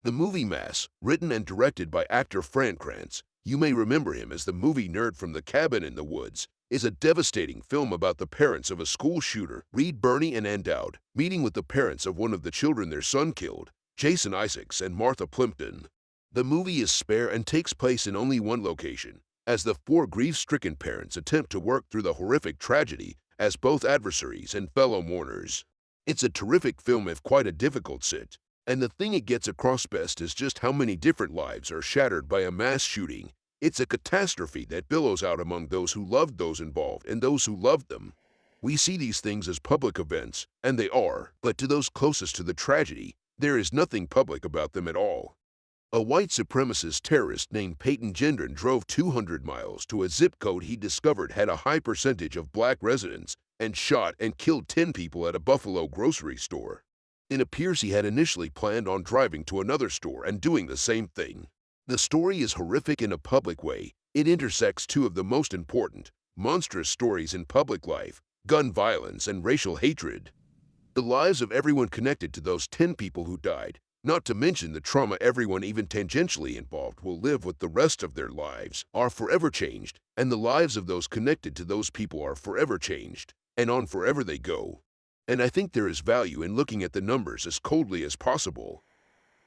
The movie Mass, written and directed by actor Fran Kranz, you may remember him as the movie nerd from The Cabin in the Woods, is a devastating film about the parents of a school shooter, Reed Birney and Ann Dowd, meeting with the parents of one of the children their son killed, Jason Isaacs and Martha Plimpton. The movie is spare and takes place in only one location, as the four grief-stricken parents attempt to work through the horrific tragedy as both adversaries and fellow mourners. It's a terrific film if quite a difficult sit, and the thing it gets across best is just how many different lives are shattered by a mass shooting. It's a catastrophe that billows out among those who loved those involved and those who loved them. We see these things as public events, and they are, but to those closest to the tragedy, there is nothing public about them at all. A white supremacist terrorist named Peyton Gendron drove 200 miles to a zip code he discovered had a high percentage of black residents and shot and killed 10 people at a Buffalo grocery store. It appears he had initially planned on driving to another store and doing the same thing. The story is horrific in a public way. It intersects two of the most important, monstrous stories in public life: gun violence and racial hatred. The lives of everyone connected to those 10 people who died, not to mention the trauma everyone even tangentially involved will live with the rest of their lives, are forever changed, and the lives of those connected to those people are forever changed, and on forever they go. And I think there is value in looking at the numbers as coldly as possible.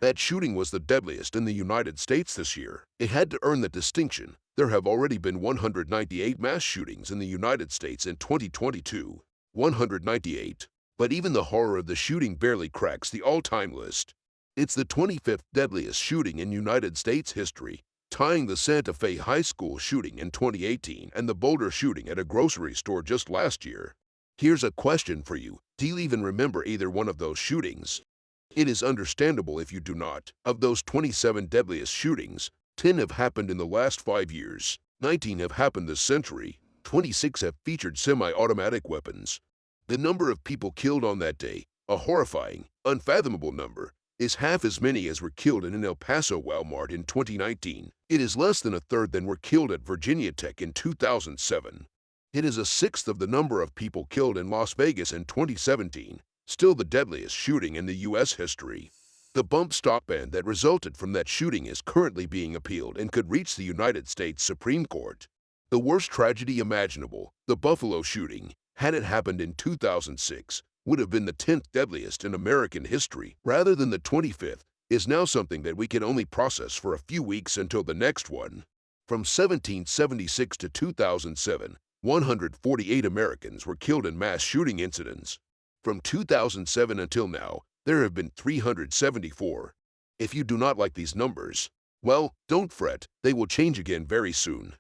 That shooting was the deadliest in the United States this year. It had to earn that distinction. There have already been 198 mass shootings in the United States in 2022. 198. But even the horror of the shooting barely cracks the all-time list. It's the 25th deadliest shooting in United States history, tying the Santa Fe High School shooting in 2018 and the Boulder shooting at a grocery store just last year. Here's a question for you. Do you even remember either one of those shootings? It is understandable if you do not. Of those 27 deadliest shootings, 10 have happened in the last 5 years, 19 have happened this century, 26 have featured semi-automatic weapons. The number of people killed on that day, a horrifying, unfathomable number, is half as many as were killed in an El Paso Walmart in 2019. It is less than a third than were killed at Virginia Tech in 2007. It is a sixth of the number of people killed in Las Vegas in 2017, still the deadliest shooting in the U.S. history. The bump stock ban that resulted from that shooting is currently being appealed and could reach the United States Supreme Court. The worst tragedy imaginable, the Buffalo shooting, had it happened in 2006, would have been the 10th deadliest in American history, rather than the 25th, is now something that we can only process for a few weeks until the next one. From 1776 to 2007, 148 Americans were killed in mass shooting incidents. From 2007 until now, there have been 374. If you do not like these numbers, well, don't fret, they will change again very soon.